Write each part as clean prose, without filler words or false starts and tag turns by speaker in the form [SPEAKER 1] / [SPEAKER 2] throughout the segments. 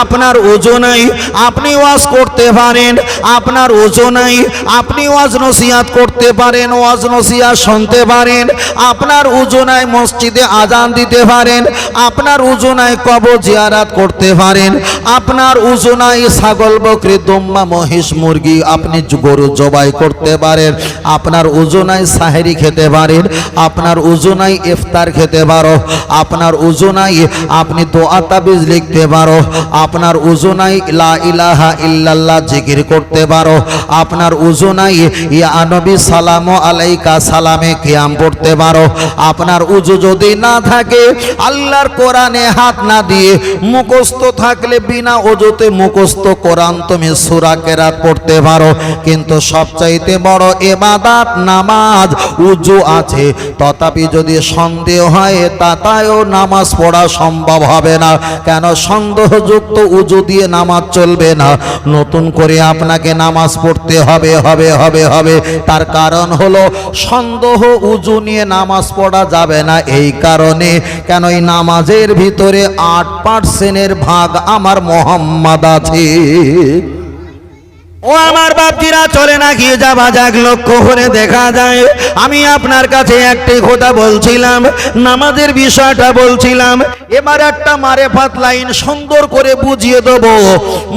[SPEAKER 1] আপনার ওযু নাই, আপনি ওয়াজ করতে পারেন, আপনার ওযু নাই, আপনি ওয়াজ নসিহত করতে পারেন, ওয়াজ নসিহত শুনতে পারেন, আপনার ওযু নাই, মসজিদে আজান দিতে পারেন, আপনার ওযু নাই, কবর জিয়ারত করতে পারেন, আপনার ওযু নাই, ছাগল বকরি দুম্বা মহিষ মুরগি আপনি গরু জবাই করতে পারেন, আপনার ওযু নাই, সাহেরি খেতে পারেন, আপনার ওযু নাই, ইফতার খেতে পারো, আপনার ওযু নাই, আপনি দোয়া তাবিজ লিখতে পারো, আপনার ওযু নাই, লা ইলাহা ইল্লাল্লাহ জিকির করতে পারো, আপনার ওযু নাই, ইয়া নবী সালামু আলাইকা সালামে কিয়াম পড়তে পারো, আপনার ওযু যদি না থাকে, আল্লাহর কোরআনে হাত না দিয়ে মুখস্থ থাকলে বিনা ওযুতে মুখস্থ কোরআন তুমি সূরা কেরাত পড়তে পারো, কিন্তু সবচাইতে বড় ইবাদত নামাজ। ওযু আছে, তথাপি যদি সন্দেহ হয় তাতেও নামাজ পড়া সম্ভব হবে না। কেন? সন্দেহযুক্ত ওযু দিয়ে নামাজ চলবে না, নতুন করে আপনাকে নামাজ পড়তে হবে হবে হবে হবে। তার কারণ হলো সন্দেহ ওযু নিয়ে নামাজ পড়া যাবে না। এই কারণে কেন এই নামাজের ভিতরে 8% ভাগ আমার মোহাম্মদ আছে। ও আমার বাপজিরা, চলে না গিয়ে যাবা যাক, লক্ষ্য করে দেখা যায়। আমি আপনার কাছে একটি কথা বলছিলাম, নামাজের বিষয়টা বলছিলাম। এবার একটা মারেফাত লাইন সুন্দর করে বুঝিয়ে দেব।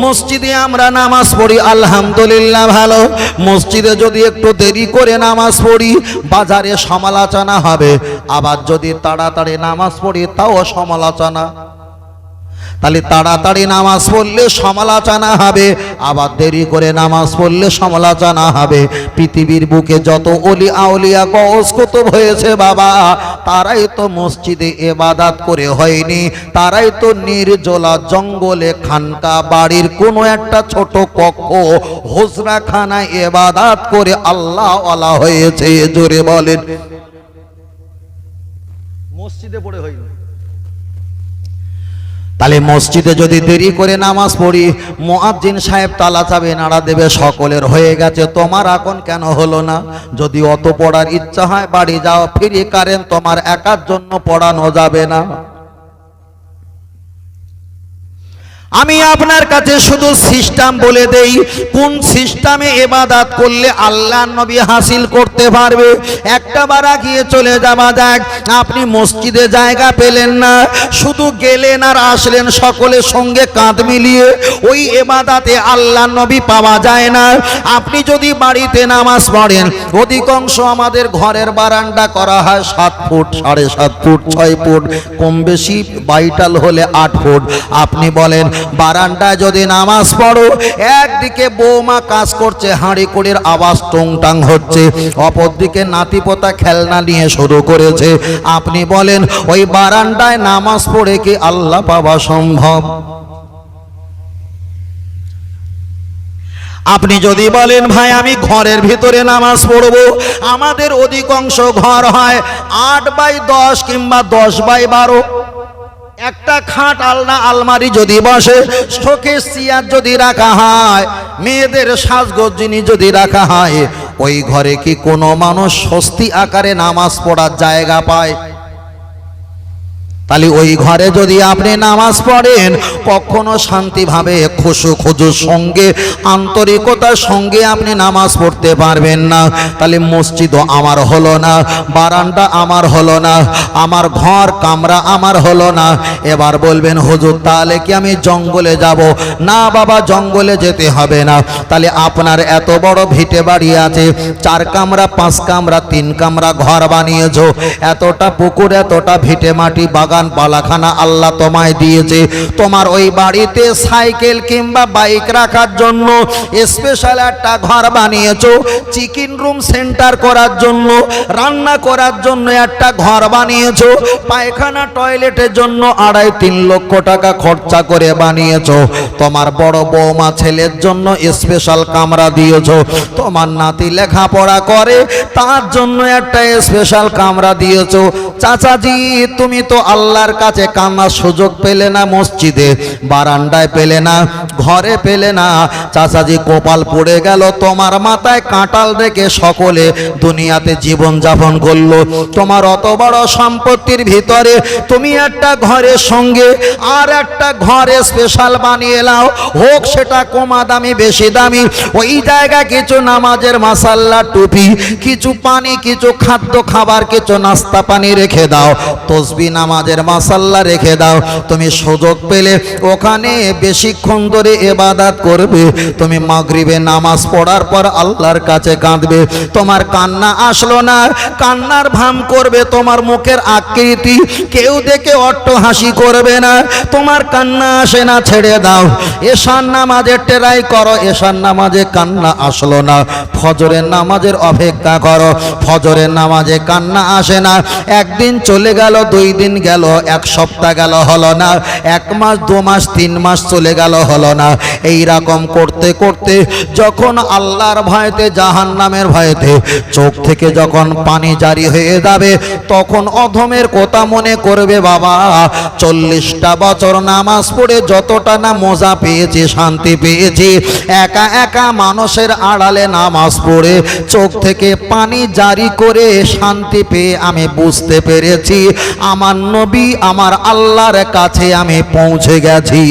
[SPEAKER 1] মসজিদে আমরা নামাজ পড়ি, আলহামদুলিল্লাহ ভালো। মসজিদে যদি একটু দেরি করে নামাজ পড়ি, বাজারে সমালোচনা হবে। আবার যদি তাড়াতাড়ি নামাজ পড়ি, তাও সমালোচনা। তাহলে তাড়াতাড়ি নামাজ পড়লে সমালোচনা হবে, আবার দেরি করে নামাজ পড়লে সমালোচনা হবে। পৃথিবীর বুকে যত ওলি আউলিয়া গওস কুতুব হয়েছে বাবা, তারাই তো মসজিদে ইবাদত করে হয়নি, তারাই তো নির্জলা জঙ্গলে খানকা বাড়ির কোনো একটা ছোট কক্ষ হুজরাখানায় ইবাদত করে আল্লাহ ওয়ালা হয়েছে। জোরে বলেন, মসজিদে পড়ে হয়নি। তাহলে মসজিদে যদি দেরি করে নামাজ পড়ি, মুয়াজ্জিন সাহেব তালা চাবি নাড়া দেবে, সকলের হয়ে গেছে, তোমার এখন কেন হলো না? যদি অত পড়ার ইচ্ছা হয় বাড়ি যাও, ফ্রি কারেন্ট, তোমার একার জন্য পড়ানো যাবে না। আমি আপনার কাছে শুধু সিস্টেম বলে দেই, কোন সিস্টেমে ইবাদত করলে আল্লাহর নবী হাসিল করতে পারবে। একটা বার গিয়ে চলে যাওয়া যাক। আপনি মসজিদে জায়গা পেলেন না, শুধু গেলেন আর আসলেন সকলের সঙ্গে কাঁধ মিলিয়ে, ওই ইবাদতে আল্লাহর নবী পাওয়া যায় না। আপনি যদি বাড়িতে নামাজ পড়েন, অধিকাংশ আমাদের ঘরের বারান্দা করা হয় 7 ফুট, 7.5 ফুট, 6 ফুট, কম বেশি বাইটাল হলে 8 ফুট। আপনি বলেন বারান্দায় যদি নামাজ পড়ো, একদিকে বৌমা কাজ করছে, হাঁড়ি কুড়ির আওয়াজ টুংটাং হচ্ছে, অপরদিকে নাতিপোতা খেলনা নিয়ে শুরু করেছে। আপনি বলেন ওই বারান্দায় নামাজ পড়ে কি আল্লাহ পাওয়া সম্ভব? আপনি যদি বলেন ভাই আমি ঘরের ভিতরে নামাজ পড়বো, আমাদের অধিকাংশ ঘর হয় 8x10 কিংবা 10x12। একটা খাট আলনা আলমারি যদি বসে, শোকেস চেয়ার যদি রাখা হয়, মেয়েদের সাজগোজ জিনিস যদি রাখা হয়, ওই ঘরে কি কোনো মানুষ স্বস্তি আকারে নামাজ পড়ার জায়গা পায়? তাহলে ওই ঘরে যদি আপনি নামাজ পড়েন, কখনো শান্তিভাবে খুশুর সঙ্গে আন্তরিকতার সঙ্গে আপনি নামাজ পড়তে পারবেন না। তাহলে মসজিদও আমার হলো না, বারান্দা আমার হলো না, আমার ঘর কামরা আমার হলো না। এবার বলবেন হুজুর তাহলে কি আমি জঙ্গলে যাব? না বাবা, জঙ্গলে যেতে হবে না। তাহলে আপনার এত বড় ভিটে বাড়ি আছে, 4 কামরা 5 কামরা 3 কামরা ঘর বানিয়েছো, এতটা পুকুর এতটা ভিটে মাটি বাগান পালাখানা আল্লাহ তোমায় দিয়েছে, তোমার ওই বাড়িতে সাইকেল কিংবা বাইক রাখার জন্য স্পেশাল একটা ঘর বানিয়েছো, চিকেন রুম সেন্টার করার জন্য, রান্না করার জন্য একটা ঘর বানিয়েছো, পায়খানা টয়লেটের জন্য 2.5-3 লক্ষ টাকা খরচা করে বানিয়েছো, তোমার বড় বৌমা ছেলের জন্য স্পেশাল কামরা দিয়েছো, তোমার নাতি লেখাপড়া করে তার জন্য একটা স্পেশাল কামরা দিয়েছো। চাচাজি তুমি তো আল্লাহ আল্লাহর কাছে কান্নার সুযোগ পেলে না, মসজিদে বারান্দায় পেলে না, ঘরে পেলে না, চাচাজি কপাল পড়ে গেল। তোমার মাথায় কাঁটাল রেখে সকলে দুনিয়াতে জীবন যাপন করলো। তোমার অত বড় সম্পত্তির ভিতরে তুমি একটা ঘরের সঙ্গে আর একটা ঘরে স্পেশাল বানিয়ে নাও, হোক সেটা কমা দামি বেশি দামি, ওই জায়গা কিছু নামাজের মাসাল্লা, টুপি, কিছু পানি, কিছু খাদ্য খাবার, কিছু নাস্তা পানি রেখে দাও, তসবি নামাজের মাসাল্লা রেখে দাও। তুমি সুযোগ পেলে ওখানে বেশিক্ষণ ধরে ইবাদত করবে। তুমি মাগরিবে নামাজ পড়ার পর আল্লাহর কাছে কাঁদবে। তোমার কান্না আসলো না, কান্নার ভাম করবে তোমার মুখের আকৃতি, কেউ দেখে অট্ট হাসি করবে না। তোমার কান্না আসে না, ছেড়ে দাও। এশার নামাজে ট্রাই করো, এশার নামাজে কান্না আসলো না, ফজরের নামাজের অপেক্ষা করো। ফজরের নামাজে কান্না আসে না, একদিন চলে গেল, 2 দিন গেল, 1 সপ্তাহ গেল, হলো না। 1 মাস, 2 মাস, 3 মাস চলে গেল, হলো না। এই রকম করতে করতে যখন আল্লাহর ভয়তে, জাহান্নামের ভয়তে চোখ থেকে যখন পানি জারি হয়ে যাবে, তখন অধমের কথা মনে করবে, বাবা 40টা বছর নামাজ পড়ে যতটা না মজা পেয়েছি, শান্তি পেয়েছি, একা একা মানুষের আড়ালে নামাজ পড়ে চোখ থেকে পানি জারি করে শান্তি পেয়ে আমি বুঝতে পেরেছি আমার নবী, আমার আল্লাহর কাছে আমি পৌঁছে গেছি।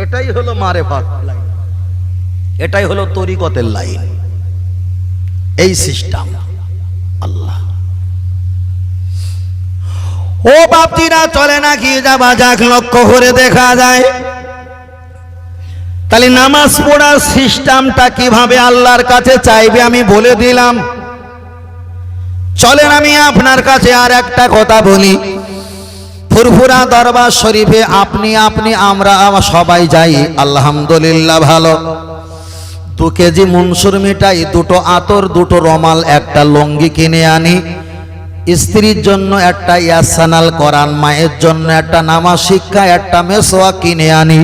[SPEAKER 1] এটাই হলো মারেফাত লাইন, এটাই হলো তরিকতের লাইন, এই সিস্টেম। আল্লাহ ও বাপজিরা, চলে না কি যাবা যাক, লক্ষ্য করে দেখা যায়। তাহলে নামাজ পড়ার সিস্টেমটা কিভাবে আল্লাহর কাছে চাইবে আমি বলে দিলাম। চলেন আমি আপনার কাছে আর একটা কথা বলি। ফুরফুরা দরবার শরীফে আপনি আমরা সবাই যাই, আলহামদুলিল্লাহ ভালো। 2 কেজি মনসুর মিঠাই, 2টো আতর, 2টো রমাল, একটা লঙ্গি কিনে আনি, স্ত্রীর জন্য একটা ইয়াসানাল কোরআন, মায়ের জন্য একটা নামাজ শিক্ষা, একটা মেসওয়াক কিনে আনি।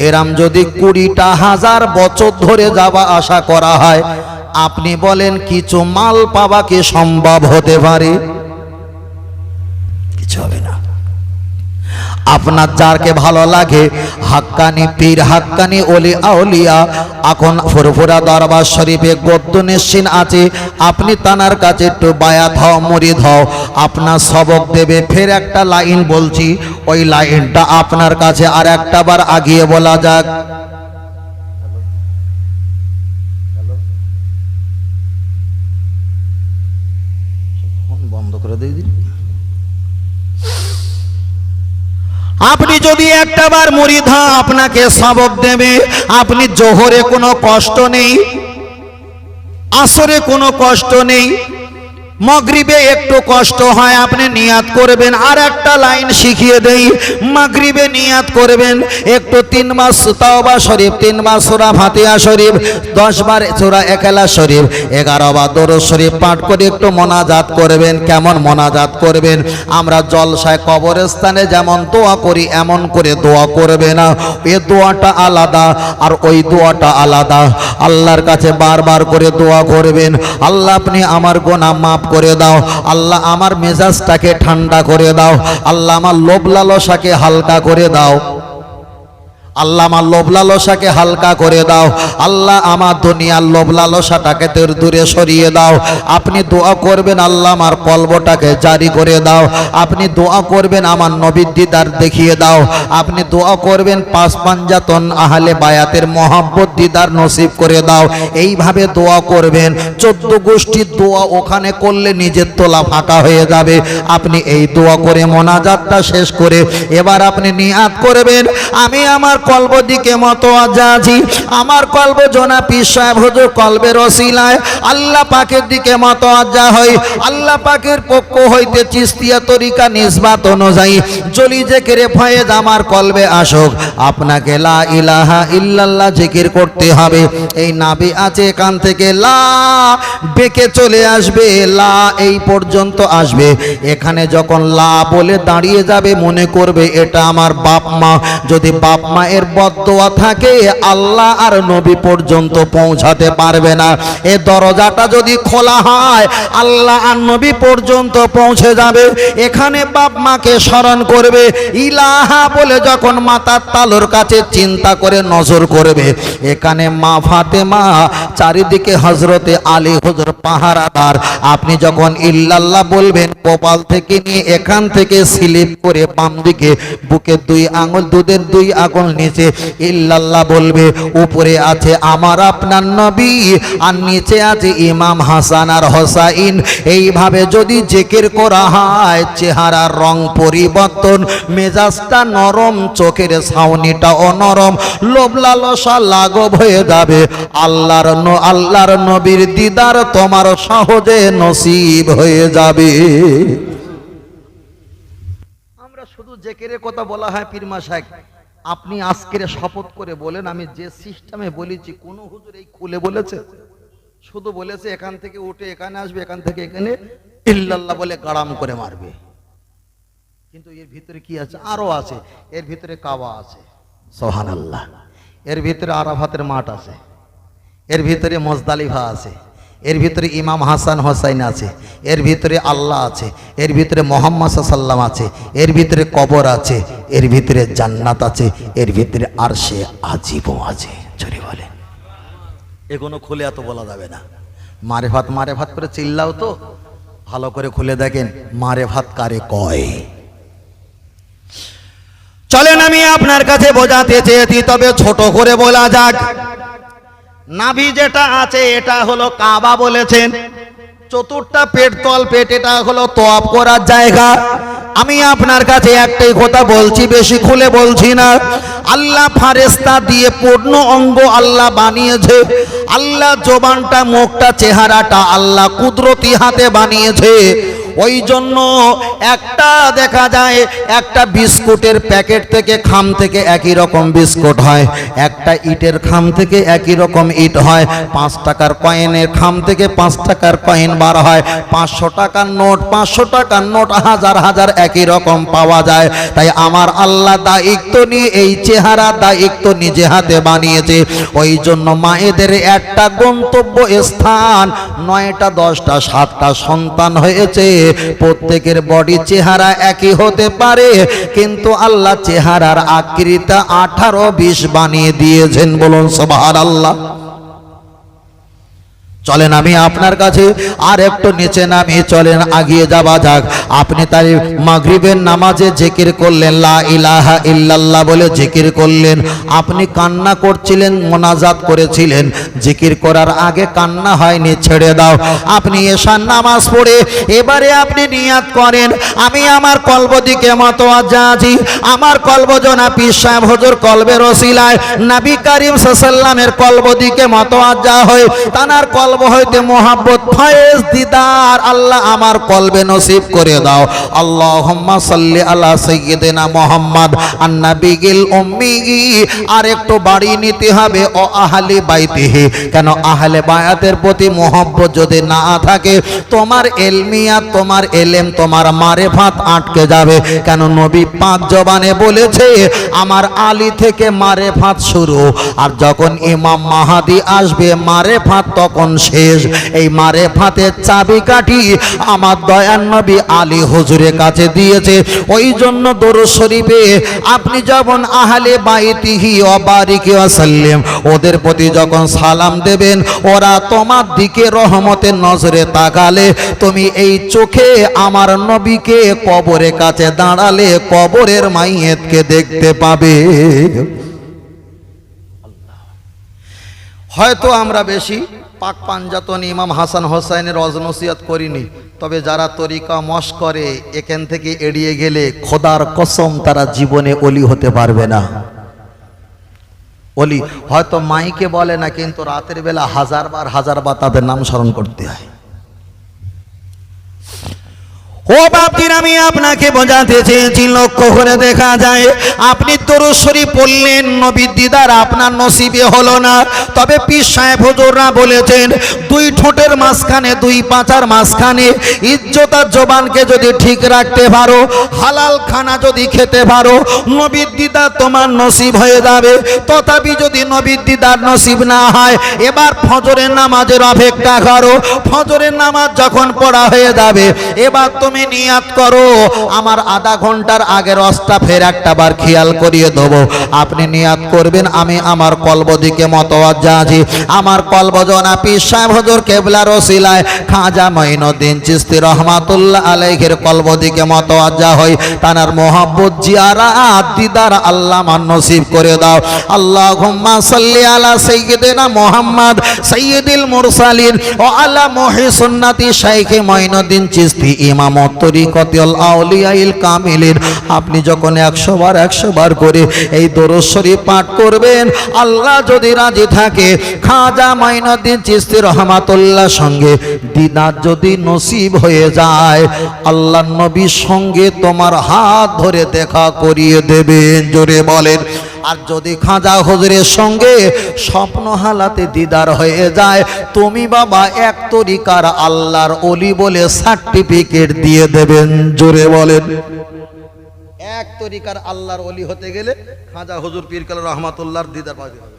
[SPEAKER 1] এরাম যদি 20টা 1000 বছর ধরে যাওয়া আসা করা হয়, আপনি বলেন কিছু মাল পাওয়া কি সম্ভব হতে পারে? কিছু হবে না। আপনার যারকে ভালো লাগে, হাক্কানি পীর, হাক্কানি ওলি আউলিয়া, এখন ফুরফুরা দরবার শরীফে গদ্য নিশ্চিন আছে, আপনি তানার কাছে একটু বায়াত হও, মুরিদ হও, আপনার সবক দেবে। ফের একটা লাইন বলছি, ওই লাইনটা আপনার কাছে আর একটা বার আগিয়ে বলা যাক। বন্ধ করে দিয়ে দিন। আপনি যদি একটা বার মুরিদ হন, আপনাকে সবক দেবে। আপনি জোহরে কোনো কষ্ট নেই, আসরে কোনো কষ্ট নেই, মাগরিবে একটু কষ্ট হয়, আপনি নিয়াত করবেন। আর একটা লাইন শিখিয়ে দেই, মাগরিবে নিয়াত করবেন একটু 3 মাস তাওবা শরীফ, 3 মাস সূরা ফাতিহা শরীফ, 10 বার সূরা ইখলাস শরীফ, 11 বার দরুদ শরীফ পাঠ করে একটু মোনাজাত করবেন। কেমন মোনাজাত করবেন? আমরা জলসায় কবরস্থানে যেমন দোয়া করি এমন করে দোয়া করবে না, এই দোয়াটা আলাদা আর ওই দোয়াটা আলাদা। আল্লাহর কাছে বারবার করে দোয়া করবেন, আল্লাহ আপনি আমার গুনাহ মাফ করে দাও, আল্লাহ আমার মেজাজটাকে ঠান্ডা করে দাও, আল্লাহ আমার লোভ লালসাকে হালকা করে দাও, আল্লাহ আমার লোভ লালসাকে হালকা করে দাও, আল্লাহ আমার দুনিয়ার লোভ লালসাটাকে দূরে সরিয়ে দাও। আপনি দোয়া করবেন, আল্লাহ আমার কলবটাকে জারি করে দাও। আপনি দোয়া করবেন, আমার নবীর দিদার দেখিয়ে দাও। আপনি দোয়া করবেন, 5 পাঞ্জাতন আহলে বায়াতের মহব্বত দিদার নসিব করে দাও। এইভাবে দোয়া করবেন। 14 গোষ্ঠীর দোয়া ওখানে করলে নিজের তোলা ফাঁকা হয়ে যাবে। আপনি এই দোয়া করে মোনাজাতটা শেষ করে এবার আপনি নিয়াত করবেন, আমি আমার কলব দিকে মতওয়াজ্জা আছি, আমার কলব জোনা পীর সাহেব হুজুর কলবের ওসিলায় আল্লাহ পাকের দিকে মতওয়াজ্জা হই। আল্লাহ পাকের পক্ষ হইতে চিস্তিয়া তরিকা নিসবাত অনুযায়ী জলি জিকিরে ফয়েজ আমার কলবে আসুক। আপনাকে লা ইলাহা ইল্লাল্লাহ জিকির করতে হবে। এই নাবি আছে, এখান থেকে লা বেঁকে চলে আসবে, লা এই পর্যন্ত আসবে। এখানে যখন লা বলে দাঁড়িয়ে যাবে, মনে করবে এটা আমার বাপ মা। যদি বাপ মা মায়ের বদদোয়া থাকে আল্লাহ আর নবী পর্যন্ত পৌঁছাতে পারবে না। এ দরজাটা যদি খোলা হয় আল্লাহ আর নবী পর্যন্ত পৌঁছে যাবে। এখানে বাপ মাকে স্মরণ করবে, ইলাহা বলে যখন মাতার তালুর কাছে চিন্তা করে নজর করবে, এখানে মা ফাতেমা, চারিদিকে হযরতে আলী হুজুর পাহারাদার। আপনি যখন ইল্লাল্লাহ বলবেন, কপাল থেকে নিয়ে এখান থেকে স্লিপ করে বাম দিকে বুকের 2 আঙ্গুল, দুধের 2 আঙ্গুল নিচে ইল্লাল্লাহ বলবে। উপরে আছে আমার আপনার নবী আর নিচে আছে ইমাম হাসান আর হোসাইন। এইভাবে যদি জিকির করা হয় চেহারার রং পরিবর্তন, মেজাজটা নরম, চোখের ছাউনিটা অনরম, লোভ লালসা লাঘব হয়ে যাবে। আল্লাহর নবীর দিদার তোমার সহজে নসিব হয়ে যাবে। আমরা শুধু জিকিরের কথা বলা হয় পীর মাশায়েখ, আপনি আজকের শপথ করে বলেন, আমি যে সিস্টেমে বলেছি কোন হুজুর এই খুলে বলেছে? শুধু বলেছে এখান থেকে উঠে এখানে আসবে, এখান থেকে এখানে ইল্লাল্লাহ বলে গাড়াম করে মারবে। কিন্তু এর ভিতরে কি আছে? আরো আছে। এর ভিতরে কাবা আছে, সুবহানাল্লাহ। এর ভিতরে আরাফাতের মাঠ আছে, এর ভিতরে মুজদালিফা আছে, এর ভিতরে ইমাম হাসান হোসাইন আছে, এর ভিতরে আল্লাহ আছে, এর ভিতরে মুহাম্মদ সাল্লাল্লাহু আলাইহি ওয়াসাল্লাম আছে, এর ভিতরে কবর আছে, এর ভিতরে জান্নাত আছে, এর ভিতরে আরশে আজিবও আছে। চলে বলে এগুলো খুলে এত বলা যাবে না। মারেফাত করে চিল্লাও তো, ভালো করে খুলে দেখেন মারেফাত কারে কয়। চলেন আমি আপনার কাছে বোঝাতে চেয়েছি, তবে ছোট করে বলা যাক। নাভি যেটা আছে এটা হলো কাবা বলেছেন, চতুর্থা পেট তল পেট এটা হলো তওয়াব করার জায়গা। আমি আপনার কাছে একটাই কথা বলছি, বেশি খুলে বলছি না। আল্লাহ ফারেস্তা দিয়ে পূর্ণ অঙ্গ আল্লাহ বানিয়েছে। আল্লাহ জবানটা, মুখটা, চেহারাটা আল্লাহ কুদরতি হাতে বানিয়েছে। ওই জন্য একটা দেখা যায় একটা বিস্কুটের প্যাকেট থেকে, খাম থেকে একই রকম বিস্কুট হয়, একটা ইটের খাম থেকে একই রকম ইট হয়, 5 টাকার কয়েনের খাম থেকে 5 টাকার কয়েন বার হয়, 500 টাকার নোট 500 টাকার নোট হাজার হাজার একই রকম পাওয়া যায়। তাই আমার আল্লাহ দায়িত্ব নিয়ে এই চেহারা দায়িত্ব নিজে হাতে বানিয়েছে। ওই জন্য মায়েদের একটা গন্তব্য স্থান, 9টা 10টা 7টা সন্তান হয়েছে। প্রত্যেকের বডি চেহারা একই হতে পারে, কিন্তু আল্লাহ চেহারার আকৃতি 18-20 বানিয়ে দিয়েছেন। বলুন সুবহানাল্লাহ। চলেন আমি আপনার কাছে আর একটু নিচে নামি, চলেন আগিয়ে যাওয়া যাক। আপনি তাই মাগরিবের নামাজে জিকির করলেন, লা ইলাহা ইল্লাল্লাহ বলে জিকির করলেন। আপনি কান্না করছিলেন, মোনাজাত করেছিলেন, জিকির করার আগে কান্না হয়নি, ছেড়ে দাও। আপনি এশার নামাজ পড়ে এবারে আপনি নিয়াত করেন, আমি আমার কলব দিকে মতওয়াজ্জা আছি, আমার কলব জনাব পীর সাহেব হুজুর কলবের ওসিলায় নবী করিম সাল্লাল্লাহু আলাইহি ওয়াসাল্লামের কলব দিকে মতওয়াজ্জা হয়ে তানার কলব হইতে মোহাব্বত ফয়েজ দিদার আল্লাহ আমার কলবে নসিব করে দাও। আল্লাহুম্মা সাল্লি আলা সাইয়্যিদিনা মুহাম্মদ আন-নাবিয়িল উম্মি। আর একটু বাড়ি নিতে হবে, ও আহলে বাইতিহি। কেন আহলে বায়াতের প্রতি মোহাব্বত যদি না থাকে, তোমার এলমিয়াত, তোমার এলেম, তোমার মারেফাত আটকে যাবে। কেন নবী পাক জবানে বলেছে আমার আলী থেকে মারেফাত শুরু, আর যখন ইমাম মাহাদি আসবে মারেফাত তখন শেষ। এই মারেফাতের চাবিকাঠি আমার দয়ার নবী আলী হুজুরের কাছে দিয়েছে। ওই জন্য দরুদ শরীফে আপনি যখন আহলে বাইতিহি ওয়া বারিকি ওয়া সাল্লিম ওদের প্রতি যখন সালাম দেবেন, ওরা তোমার দিকে রহমতের নজরে তাকালে, তুমি এই চোখে আমার নবীকে কবরের কাছে দাঁড়ালে কবরের মাইয়েতকে দেখতে পাবে। হয়তো আমরা বেশি পাক পাঞ্জাতন ইমাম হাসান হোসাইনের নসিহত করিনি, তবে যারা তরিকা মশ করে এখান থেকে এড়িয়ে গেলে খোদার কসম তারা জীবনে ওলি হতে পারবে না। ওলি হয়তো মাইকে বলে না, কিন্তু রাতের বেলা হাজার বার তাদের নাম স্মরণ করতে হয়। ও বাপজির, আমি আপনাকে বোঝাতে চেয়েছি, লক্ষ্য করে দেখা যায় আপনি দরুদ শরীফ পড়লেন, নবীর দিদার আপনার নসিবে হলো না। তবে পীর সাহেব হুজুররা বলেছেন, দুই ঠোঁটের মাঝখানে, দুই পাঁচার মাঝখানে ইজ্জত আর জবানকে যদি ঠিক রাখতে পারো, হালাল খানা যদি খেতে পারো, নবীর দিদার তোমার নসিব হয়ে যাবে। তথাপি যদি নবীর দিদার নসিব না হয়, এবার ফজরের নামাজের অপেক্ষা করো। ফজরের নামাজ যখন পড়া হয়ে যাবে, এবার তুমি নিয়াত করো, আমার আধা ঘন্টার আগের অস্তা ফের একটা বার খেয়াল করিয়ে দেবো। আপনি নিয়াত করবেন, আমি আমার কলব দিকে মতওয়াজ্জা আছি, আমার কলব জনা পীর সাহেব হুজুর কেবলার ওসিলায় খাজা মঈনুদ্দিন চিশতি রহমাতুল্লাহ আলাইহির কলব দিকে মতওয়াজ্জা হই। তানার মোহাব্বত জিয়ারাত দিদার আল্লাহ মান নসিব করে দাও। আল্লাহুম্মা সাল্লি আলা সাইয়্যিদিনা মুহাম্মদ সাইয়্যিদিল মুরসালিন ওয়া আলা মুহি সুন্নতি শাইখ মঈনুদ্দিন চিশতি ইমাম তরিকতুল আউলিয়াইল কামিলিন। আপনি যখন 100 বার করে এই দরুদ শরীফ পাঠ করবেন, আল্লাহ যদি রাজি থাকে, খাজা মঈনুদ্দিন চিশতি রহমাতুল্লাহ সঙ্গে দিদার যদি নসিব হয়ে যায়, আল্লাহর নবীর সঙ্গে তোমার হাত ধরে দেখা করিয়ে দেবেন। জোরে বলেন। আর যদি খাজা হুজুরের সঙ্গে স্বপ্ন হালাতে দিদার হয়ে যায়, তুমি বাবা এক তরিকার আল্লাহর ওলি বলে সার্টিফিকেট দিয়ে দেবেন। জোরে বলেন। এক তরিকার আল্লাহর ওলি হতে গেলে খাজা হুজুর পীর কালা রহমাতুল্লাহর দিদার পাওয়া যাবে,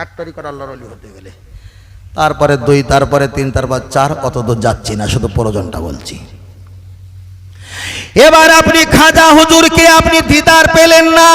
[SPEAKER 1] এক তরিকার আল্লাহর ওলি হতে গেলে। তারপরে 2, তারপরে 3, তারপর 4, অত দূর যাচ্ছি না, শুধু প্রয়োজনটা বলছি। এবার আপনি খাজা হুজুরকে আপনি দিদার পেলেন না,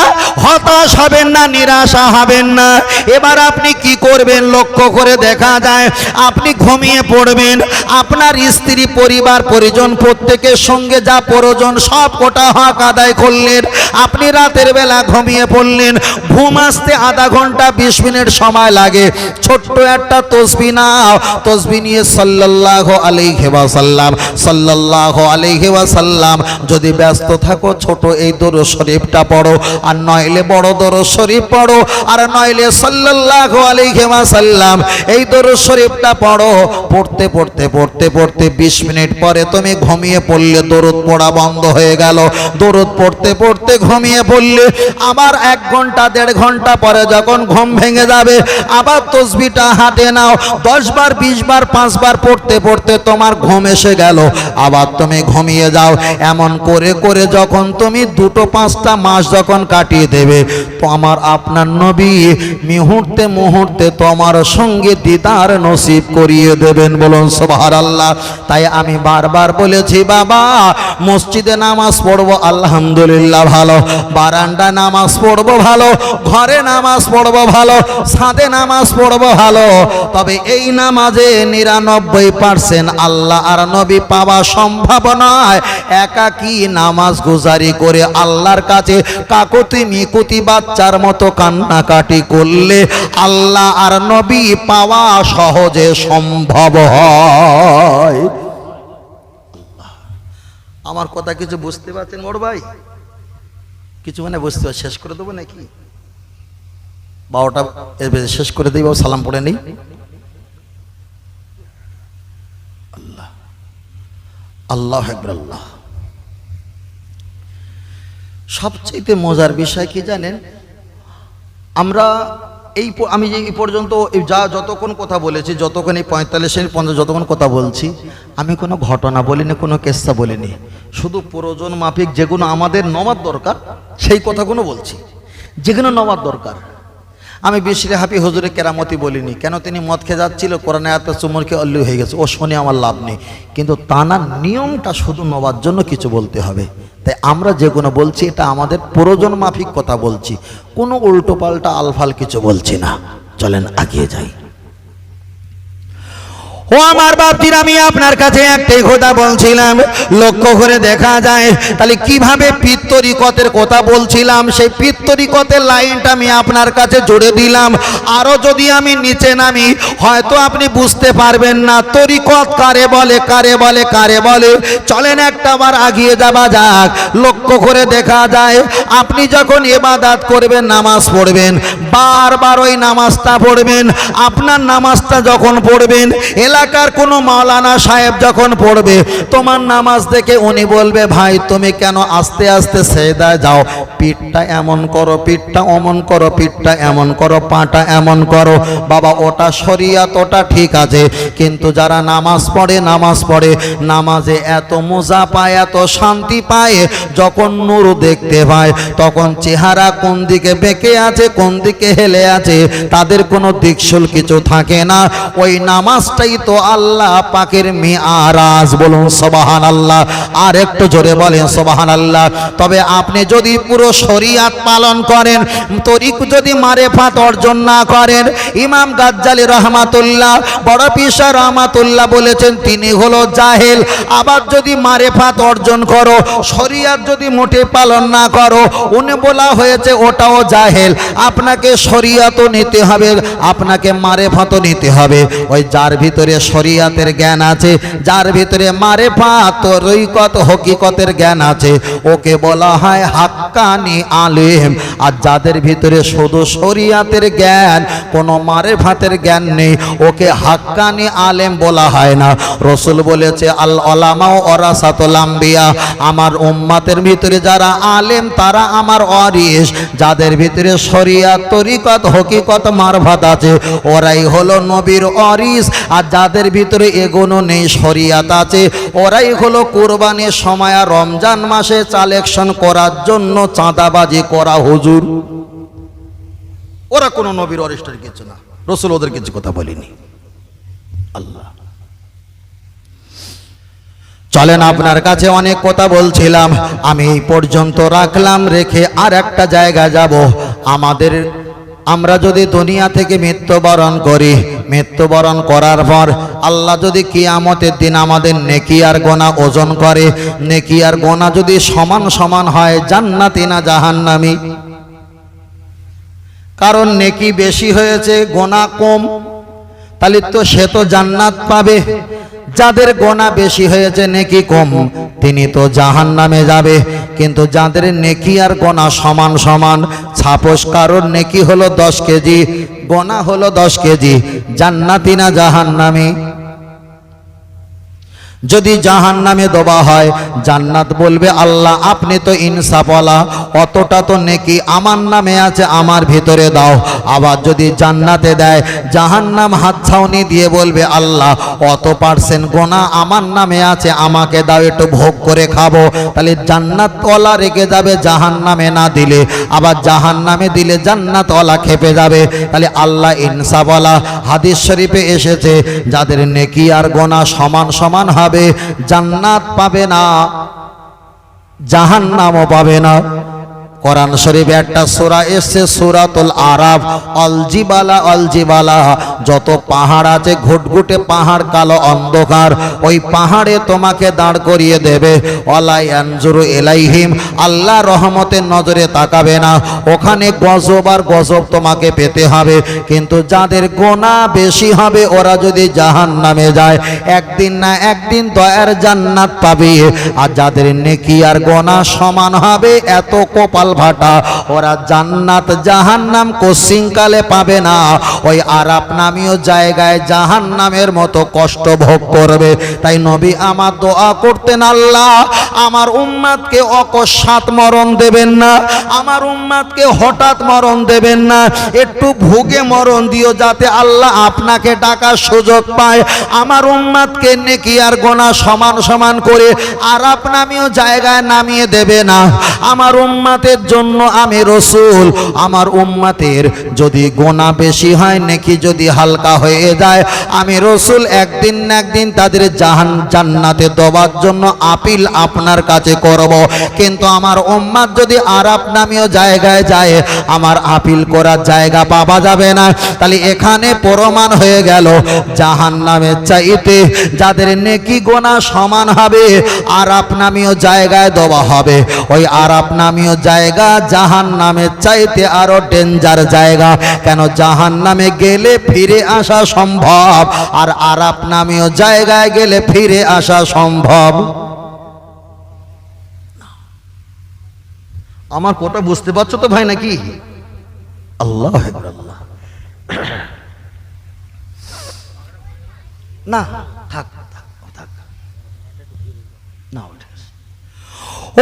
[SPEAKER 1] হতাশ হবেন না, নিরাশা হবেন না। এবার আপনি কি করবেন, লক্ষ্য করে দেখা যায় আপনি ঘুমিয়ে পড়বেন। আপনার স্ত্রী, পরিবার, পরিজন প্রত্যেকের সঙ্গে যা প্রয়োজন সব কোটা হক আদায় করলেন। আপনি রাতের বেলা ঘুমিয়ে পড়লেন। ঘুম আসতে আধা ঘন্টা 20 মিনিট সময় লাগে। ছোট্ট একটা তসবিহ নাও, তসবিহ নিয়ে সাল্লাল্লাহু আলাইহি ওয়াসাল্লাম, সাল্লাল্লাহু আলাইহি ওয়াসাল্লাম। যদি ব্যস্ত থাকো, ছোট এই দরুদ শরীফটা পড়ো, আর নইলে বড় দরুদ শরীফ পড়ো, আর নইলে সাল্লাল্লাহু আলাইহি ওয়াসাল্লাম এই দরুদ শরীফটা পড়ো। পড়তে পড়তে পড়তে পড়তে 20 মিনিট পরে তুমি ঘুমিয়ে পড়লে, দরুদ পড়া বন্ধ হয়ে গেল। দরুদ পড়তে পড়তে ঘুমিয়ে পড়লে, আবার 1 ঘন্টা 1.5 ঘন্টা পরে যখন ঘুম ভেঙে যাবে, আবার তসবিহটা হাতে নাও। 10 বার 20 বার 5 বার পড়তে পড়তে তোমার ঘুম এসে গেল, আবার তুমি ঘুমিয়ে যাও। এমন করে করে যখন তুমি 2-5টা মাস যখন কাটিয়ে দেবে, তো আমার আপনার নবী মুহূর্তে মুহূর্তে তোমার সঙ্গে দিদার নসিব করিয়ে দেবেন। বলুন সুবহানাল্লাহ। তাই আমি বারবার বলেছি, বাবা মসজিদে নামাজ পড়বো আলহামদুলিল্লাহ ভালো, বারান্দায় নামাজ পড়বো ভালো, ঘরে নামাজ পড়বো ভালো, ছাদে নামাজ পড়বো ভালো। তবে এই নামাজে 99% আল্লাহ আর নবী পাওয়া সম্ভব নয়। একাকী নামাজ গুজারি করে আল্লাহর কাছে কাকুতি মিকুতি বাচ্চার মতো কান্নাকাটি করলে আল্লাহ আর নবী পাওয়া সহজে সম্ভব হয়। আমার কথা কিছু বুঝতে পারছেন বড় ভাই? কিছু মানে বুঝতে পারছেন? শেষ করে দেবো নাকি? 12টা শেষ করে দিই, সালাম পড়ে নেই। আল্লাহ আল্লাহু আকবার। আল্লাহ। সবচেয়ে মজার বিষয় কি জানেন? আমরা আমি যে এই পর্যন্ত যতক্ষণ কথা বলেছি, যতক্ষণ এই 45 মিনিট 50 যতক্ষণ কথা বলছি, আমি কোনো ঘটনা বলিনি, কোনো কেসা বলিনি। শুধু প্রয়োজন মাফিক যেগুলো আমাদের নমাজ দরকার সেই কথাগুলো বলছি, যেগুলো নমাজ দরকার। আমি বিশরে হাফি হুজুরের কেরামতি বলিনি, কেন তিনি মদ খেয়ে যাচ্ছিল, কোরআন আয়াতে চুমরকে অল্লু হয়ে গেছে, ও শুনে আমার লাভ নেই। কিন্তু তানার নিয়মটা শুধু নবার জন্য কিছু বলতে হবে। তাই আমরা যেগুলো বলছি এটা আমাদের প্রয়োজন মাফিক কথা বলছি, কোনো উল্টো পাল্টা আলফাল কিছু বলছি না। চলেন আগিয়ে যাই। ও আমার বাপজির, আমি আপনার কাছে একটাই কথা বলছিলাম, লক্ষ্য করে দেখা যায় তাহলে কিভাবে পীর তরিকতের কথা বলছিলাম, সেই পীর তরিকতের লাইনটা আমি আপনার কাছে জুড়ে দিলাম। আরো যদি আমি নিচে নামি, হয়তো আপনি বুঝতে পারবেন না তরিকত কারে বলে, কারে বলে, কারে বলে। চলেন একটা বার আগিয়ে যাওয়া যাক। লক্ষ্য করে দেখা যায় আপনি যখন ইবাদত করবেন, নামাজ পড়বেন, বারবার ওই নামাজটা পড়বেন। আপনার নামাজটা যখন পড়বেন, এলাকার কোনো মাওলানা সাহেব যখন পড়বে তোমার নামাজ দেখে উনি বলবে ভাই তুমি কেন আস্তে আস্তে সেজদায় যাও, পিঠটা এমন করো, পিঠটা অমন করো, পিঠটা এমন করো, পাটা এমন করো। বাবা ওটা শরিয়াত, ওটা ঠিক আছে, কিন্তু যারা নামাজ পড়ে নামাজে এত মজা পায়, এত শান্তি পায়, যখন নূর দেখতে পায় তখন চেহারা কোন দিকে বেঁকে আছে, কোন দিকে হেলে আছে, তাদের কোনো দিকশুল কিছু থাকে না। ওই নামাজটাই তো আল্লাহ পাকের মিআরাজ। বলুন সুবহানাল্লাহ, আর একটু জোরে বলেন সুবহানাল্লাহ। তবে আপনি যদি পুরো শরিয়াত পালন করেন, তরিক যদি মারেফাত অর্জন না করেন, ইমাম গাজ্জালী রহমাতুল্লাহ, বড় পীর সাহেব রহমাতুল্লাহ বলেছেন তিনি হলো জাহেল। আবার যদি মারেফাত অর্জন করো, শরিয়াত যদি মোটে পালন না করো, উনি বলা হয়েছে ওটাও জাহেল। আপনাকে শরিয়াতও নিতে হবে, আপনাকে মারেফাতও নিতে হবে। ওই যার ভিতরে শরিয়াতের জ্ঞান আছে, যার ভিতরে মারেফাত তরিকত হকিকতের জ্ঞান আছে, ওকে বলা হয় হাক্কানি আলেম। আর যাদের ভিতরে শুধু শরিয়াতের জ্ঞান, কোনো মারেফাতের জ্ঞান নেই, ওকে হাক্কানি আলেম বলা হয় না। রাসূল বলেছে আল উলামা ওয়ারাসাতুল আম্বিয়া, আমার উম্মতের ভিতরে যারা আলেম তারা আমার ওয়ারিস। যাদের ভিতরে শরিয়াত তরিকত হকিকত মারফত আছে ওরাই হলো নবীর ওয়ারিস। আর যাদের ভিতরে এগুলো নেই, শরিয়াত আছে, ওরাই হলো কুরবানির সময় রমজান মাসে কালেকশন করার জন্য চাঁদাবাজি করা হুজুর। ওরা কোনো নবীর ওয়ারিসের কিছু না, রাসূল ওদের কিছু কথা বলেনি। আল্লাহ চলেন, আপনার কাছে অনেক কথা বলছিলাম, আমি এই পর্যন্ত রাখলাম, রেখে আর একটা জায়গায় যাব। আমরা যদি দুনিয়া থেকে মৃত্যুবরণ করি, মৃত্যুবরণ করার পর আল্লাহ যদি কিয়ামতের দিন আমাদের নেকি আর গুনাহ ওজন করে, নেকি আর গুনাহ যদি সমান সমান হয়, জান্নাতি না জাহান্নামী? কারণ নেকি বেশি হয়েছে, গুনাহ কম, তাহলে তো সে তো জান্নাত পাবে। যাদের গুনাহ বেশি হয়েছে, নেকি কম, তিনি তো জাহান্নামে যাবে। কিন্তু যাদের নেকি আর গুনাহ সমান সমান, সাপোজ কারোর নেকি হলো 10 কেজি, গুনাহ হলো 10 কেজি, জান্নাতি না জাহান্নামী? যদি জাহান্নামে দেওয়া হয়, জান্নাত বলবে আল্লাহ আপনি তো ইনসাফওয়ালা, অতটা তো নেকি আমার নামে আছে, আমার ভিতরে দাও। আবার যদি জান্নাতে দেয়, জাহান্নাম হাতছাউনি দিয়ে বলবে আল্লাহ অত পার্সেন্ট গোনা আমার নামে আছে, আমাকে দাও, একটু ভোগ করে খাবো। তাহলে জান্নাতওয়ালা রেগে যাবে জাহান্নামে না দিলে, আবার জাহান্নামে দিলে জান্নাতওয়ালা খেপে যাবে। তাহলে আল্লাহ ইনসাফওয়ালা। হাদিস শরীফে এসেছে যাদের নেকি আর গোনা সমান সমান হবে, জান্নাত পাবে না, জাহান্নামও পাবে না। কোরআন শরীফে একটা সূরা এসেছে, সূরাতুল আরাফ, আল জিবালা আল জিবালা, যত পাহাড় আছে ঘুটঘুটে পাহাড়, কালো অন্ধকার, ওই পাহাড়ে তোমাকে দাঁড় করিয়ে দেবে। ওয়ালা ইয়ানজুরু ইলাইহিম, আল্লাহ রহমতের নজরে তাকাবে না, ওখানে গজব আর গজব তোমাকে পেতে হবে। কিন্তু যাদের গুনাহ বেশি হবে, ওরা যদি জাহান্নামে যায়, একদিন না একদিন দয়ার জান্নাত পাবে। আর যাদের নেকি আর গুনাহ সমান হবে, এত কপাল ভাটা, ওরা জান্নাত জাহান্নাম কোশ্চিনকালে পাবে না। ওই আরাফ নামীয় জায়গায় জাহান্নামের মতো কষ্ট ভোগ করবে। তাই নবী আমার দোয়া করতেন, আল্লাহ আমার উম্মতকে অকস্মাৎ মরণ দেবেন না, আমার উম্মতকে হঠাৎ মরণ দেবেন না, একটু ভুগে মরণ দিও, যাতে আল্লাহ আপনাকে ডাকার সুযোগ পায়। আমার উম্মতকে নেকি আর গুনাহ সমান সমান করে আরাফ নামীয় জায়গায় নামিয়ে দেবে না। আমার উম্মতের জন্য আমি রাসূল, আমার উম্মতের যদি গুনাহ বেশি হয়, নেকি যদি হালকা হয়ে যায়, আমি রাসূল একদিন না একদিন তাদের জান্নাতে দেওয়ার জন্য আপিল আপনার কাছে করব। কিন্তু আমার উম্মত যদি আরাফ নামীয় জায়গায় যায়, আমার আপিল করার জায়গা পাওয়া যাবে না। তাহলে এখানে প্রমাণ হয়ে গেল জাহান্নামের চাইতে যাদের নেকি গুনাহ সমান হবে, আরাফ নামীয় জায়গায় দেওয়া হবে। ওই আরাফ নামীয় জায়গা জাহান্নামের চাইতে আরো ডেঞ্জার জায়গা। কেন? জাহান্নামে গেলে ফিরে আসা সম্ভব, আর আরাফ নামীয় জায়গায় গেলে ফিরে আসা সম্ভব। আমার কথা বুঝতে পারছো তো ভাই নাকি? আল্লাহ আল্লাহ। না থাক থাক থাক না ওঠে।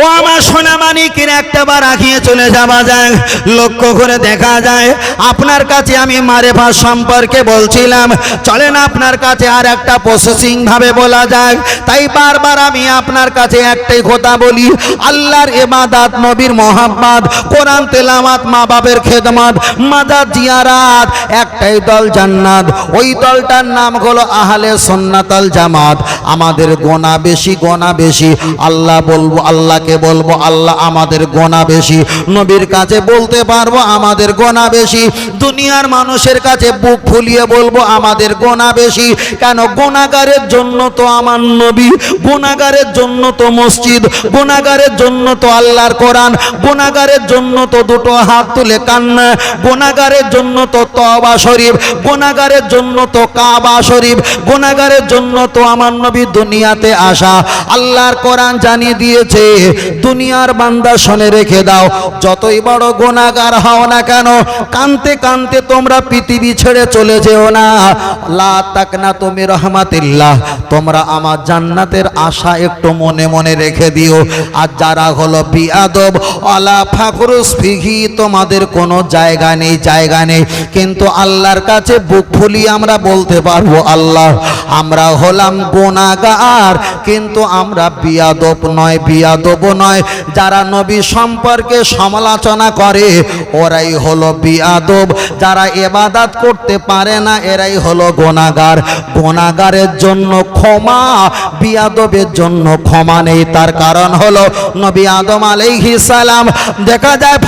[SPEAKER 1] ও আমার সোনা মানিকের একটাবার আগিয়ে চলে যাওয়া যায়, লক্ষ্য করে দেখা যায় আপনার কাছে আমি মারেফাত সম্পর্কে বলছিলাম, চলেন আপনার কাছে আর একটা প্রসেসিং ভাবে বলা যায়। তাই বারবার আমি আপনার কাছে একটাই কথা বলি, আল্লাহর ইবাদত, নবীর মোহাব্বত, কোরআন তেলাওয়াত, মা বাবার খেদমত, মাজার জিয়ারাত, একটাই দল জান্নাত। ওই দলটার নাম হলো আহলে সুন্নাতুল জামাত। আমাদের গোনা বেশি, গোনা বেশি। আল্লাহ বলবো, আল্লাহকে বলবো আল্লাহ আমাদের গোনা বেশি। নবীর কাছে বলতে পারবো আমাদের গোনা বেশি। দুনিয়ার মানুষের কাছে বুক ফুলিয়ে বলবো আমাদের গোনা বেশি। কেন? গুনাহগারের জন্য তো আমার নবী, গুনাহগারের জন্য তো মসজিদ, গুনাহগারের জন্য তো আল্লাহর কোরআন, গুনাহগারের জন্য তো দুটো হাত তুলে কান্না, গুনাহগারের জন্য তো তওবা শরীফ, গুনাহগারের জন্য তো কাবা শরীফ, গুনাহগারের জন্য তো আমার নবী দুনিয়াতে আসা। আল্লাহর কোরআন জানিয়ে দিয়েছে, দুনিয়ার বান্দা শুনে রেখে দাও, যতই বড় গুনাহগার হও না কেন, কানতে কানতে তোমরা পৃথিবী ছেড়ে চলে যেও না। লা তাকনাতু মির রাহমাতিল্লাহ, তোমরা আমার জান্নাতের আশা একটু মনে মনে রেখে দিও। আর যারা হলো বিআদব, আলা ফাকরুস ফিহি, তোমাদের কোনো জায়গা নেই, জায়গা নেই। কিন্তু আল্লাহর কাছে বুক ফুলিয়ে আমরা বলতে পারবো, আল্লাহ আমরা হলাম গুনাহগার, কিন্তু আমরা বিআদব নয়, বিআদব নয়। যারা নবী সম্পর্কে সমালোচনা করে ওরাই হলো বিআদব, যারা ইবাদত করতে পারে না এরাই হলো গুনাহগার। গুনাহগারের জন্য ক্ষমা, বিআদবের জন্য ক্ষমা নেই। তার কারণ হলো নবী আদম আলাইহিস সালাম দেখা যায়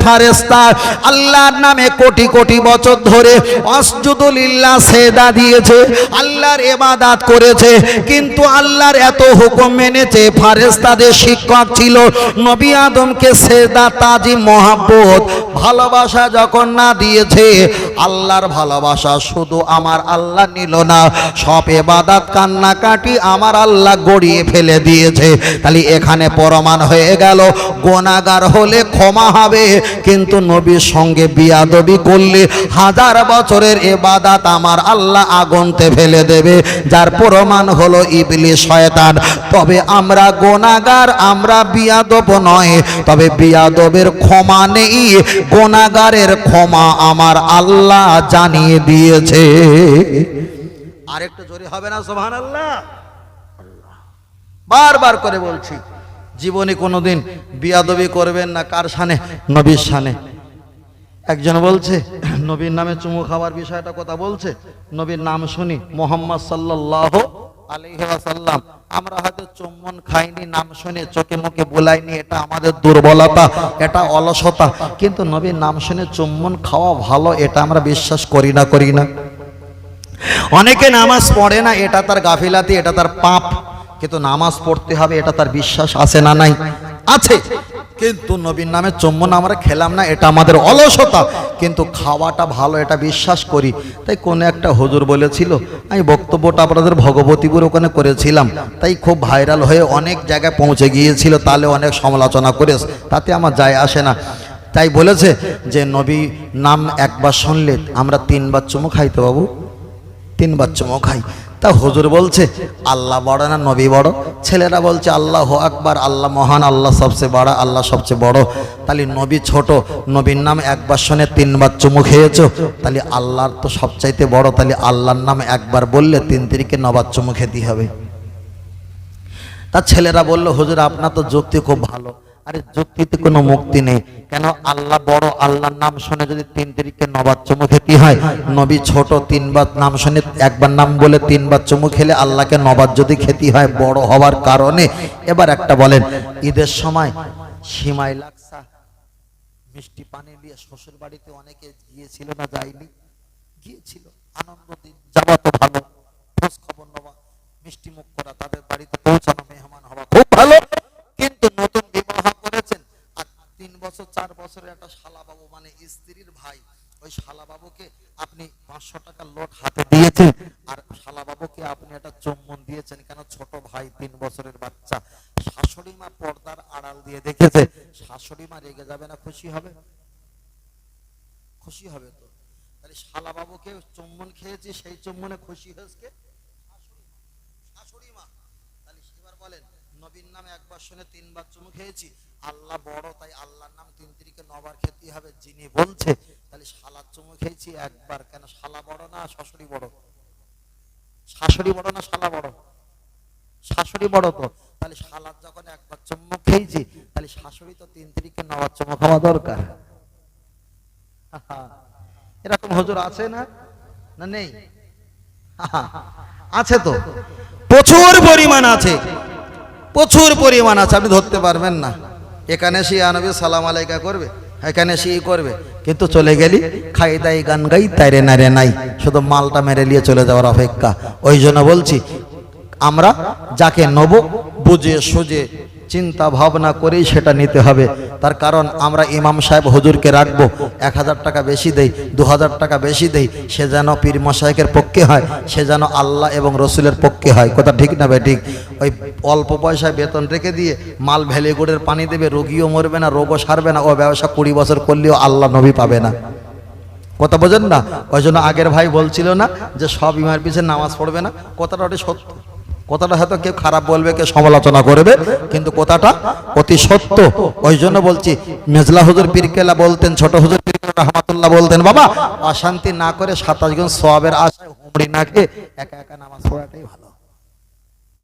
[SPEAKER 1] ফারেস্তা আল্লাহর নামে কোটি কোটি বছর ধরে আসজুদু লিল্লাহ সেজদা দিয়েছে, আল্লাহর ইবাদত করেছে, কিন্তু আল্লাহর এত হুকুম মেনেছে। ফারেস্তাদের শিক্ষক ছিল নবী আদমকে সেজদা, তাজিম, মহব্বত, ভালোবাসা যখন না দিয়েছে, আল্লাহর ভালোবাসা শুধু আমার আল্লাহ নিল না, সব ইবাদত কান্নাকাটি আমার আল্লাহ গড়িয়ে ফেলে দিয়েছে। তাহলে এখানে প্রমাণ হয়ে গেল গুনাহগার হলে ক্ষমা হবে, কিন্তু নবীর সঙ্গে বিয়াদবি করলে হাজার বছরের ইবাদত আমার আল্লাহ আগুনতে ফেলে দেবে, যার প্রমাণ হলো ইবলিস, শয়তান। তবে আমরা গুনাহগার, আমরা বিয়াদব নয়, তবে বিয়াদবের ক্ষমা নেই, গুনাহগারের ক্ষমা আমার আল্লাহ জানিয়ে দিয়েছে। আরেকটু জোরে হবে না সুবহানাল্লাহ? বারবার করে বলছি, জীবনে কোনোদিন বিয়াদবি করবেন না। কার শানে? নবীর শানে। একজন বলছে নবীর নামে চুমু খাওয়ার বিষয়টা কথা বলছে, নবীর নাম শুনি মুহাম্মদ সাল্লাল্লাহু আলাইহি ওয়াসাল্লাম, আমরা হয়তো চুম্বন খাইনি, নাম শুনে চোখে মুখে বুলাইনি, এটা আমাদের দুর্বলতা, এটা অলসতা। কিন্তু নবীর নাম শুনে চুম্বন খাওয়া ভালো, এটা আমরা বিশ্বাস করি না, করি না। অনেকে নামাজ পড়ে না, এটা তার গাফিলাতি, এটা তার পাপ, কিন্তু নামাজ পড়তে হবে এটা তার বিশ্বাস আছে না নাই? আছে। কিন্তু নবীর নামে চুম্বন আমরা খেলাম না, এটা আমাদের অলসতা, কিন্তু খাওয়াটা ভালো এটা বিশ্বাস করি। তাই কোন একটা হুজুর বলেছিল, আমি বক্তব্যটা আপনাদের ভগবতীপুর ওখানে করেছিলাম, তাই খুব ভাইরাল হয়ে অনেক জায়গায় পৌঁছে গিয়েছিল, তাহলে অনেক সমালোচনা করে, তাতে আমার যায় আসে না। তাই বলেছে যে নবী নাম একবার শুনলে আমরা 3 বার চুমু খাইতে বাবু, 3 বার চুমু খাই। তা হুজুর বলছে আল্লাহ বড় না নবী বড়? ছেলেরা বলছে আল্লাহু আকবার, আল্লাহ মহান, আল্লাহ সবচেয়ে বড়, আল্লাহ সবচেয়ে বড়। তাহলে নবী ছোট, নবীর নাম একবার শুনে 3 বার চুমু খেয়েছো, তাহলে আল্লাহর তো সবচাইতে বড়, তাহলে আল্লাহর নাম একবার বললে 3 তিরিকে 9 বার চুমু খেতে হবে। তার ছেলেরা বলল হুজুর আপনার তো যুক্তি খুব ভালো। আরে যুক্তিতে কোনো মুক্তি নেই। কেন? আল্লাহ বড়, আল্লাহর নাম শুনে যদি 3 তিরিকে 9 বার চুমু খেতে হয়, নবী ছোট, 3 বার নাম শুনে একবার নাম বলে 3 বার চুমু খেলে আল্লাহকে 9 বার যদি খেতে হয় বড় হওয়ার কারণে। এবার একটা বলেন, ঈদের সময় সিমাই লাক্সা মিষ্টি পানি নিয়ে শ্বশুর বাড়িতে অনেকে গিয়েছিল না যায়নি? গিয়েছিল। আনন্দ দিন যাওয়া তো ভালো, খোঁজ খবর নেওয়া, মিষ্টি মুখ করা, তাদের বাড়িতে পৌঁছানো, মেহমান হওয়া খুব ভালো। কিন্তু নতুন বিবাহ করেছেন আর 3 বছর 4 বছরের একটা শালাবাবু মানে স্ত্রীর ভাই, ওই শালাবাবুকে আপনি 500 টাকার নোট হাতে দিয়েছেন আর শালাবাবুকে আপনি একটা চুম্বন দিয়েছেন। কেন? ছোট ভাই, 3 বছরের বাচ্চা। শাশুড়ি মা পর্দার আড়াল দিয়ে দেখেছে, শাশুড়ি মা রেগে যাবে না? খুশি হবে? খুশি হবে তো। তাহলে শালাবাবুকে চুম্বন খেয়েছি, সেই চুম্বনে খুশি হয়েছে, শাশুড়ি মা। তাহলে এবার বলেন, নবীর নামে একবার শুনে তিনবার চুমু খেয়েছি, আল্লাহ বড় তাই আল্লাহর নাম তিন তিরিকে নবার খেতে হবে যিনি বলছে, তাহলে শালার চুমু খেয়েছি একবার, কেন শালা বড় না শাশুড়ি বড়? শাশুড়ি বড় না শালা বড়? শাশুড়ি বড় তো। তাহলে শালার যখন একবার চুমু খেয়েছি, তাহলে শাশুড়ি তো তিন তিরিকে নবার চুমু খাওয়া দরকার। এরকম হুজুর আছে না? না নেই? আছে তো, প্রচুর পরিমাণ আছে, প্রচুর পরিমাণ আছে, আপনি ধরতে পারবেন না। এখানে সে নবী সালাম আলাইকা করবে, এখানে সে করবে, কিন্তু চলে গেলি খাই দাই গান গাই তাইরে নারে নাই, শুধু মালটা মেরে নিয়ে চলে যাওয়ার অপেক্ষা। ওই জন্য বলছি আমরা যাকে নেব বুঝে সুঝে চিন্তা ভাবনা করেই সেটা নিতে হবে। তার কারণ আমরা ইমাম সাহেব হুজুরকে রাখবো, 1000 টাকা বেশি দেই, 2000 টাকা বেশি দেই, সে যেন পীর মশায়েকের পক্ষে হয়, সে যেন আল্লাহ এবং রসুলের পক্ষে হয়। কথা ঠিক না ভাই? ঠিক। ওই অল্প পয়সায় বেতন রেখে দিয়ে মাল ভেলে গুড়ের পানি দেবে, রোগীও মরবে না, রোগও সারবে না, ও ব্যবসা 20 বছর করলেও আল্লাহ নবী পাবে না। কথা বোঝেন না? ওই জন্য আগের ভাই বলছিল না যে সব ইমামের পিছনে নামাজ পড়বে না, কথাটা ওটা সত্য। কথাটা হয়তো কেউ খারাপ বলবে, কেউ সমালোচনা করবে, কিন্তু কথাটা অতি সত্য। ওই জন্য বলছি, মেজলা হুজুর পীরকেলা বলতেন, ছোট হুজুর পীরকেলা রহমাতুল্লাহ বলতেন, বাবা অশান্তি না করে 27 গুণ সওয়াবের আশায় হুমড়ি না খেয়ে একা একা নামাজ পড়াটাই ভালো।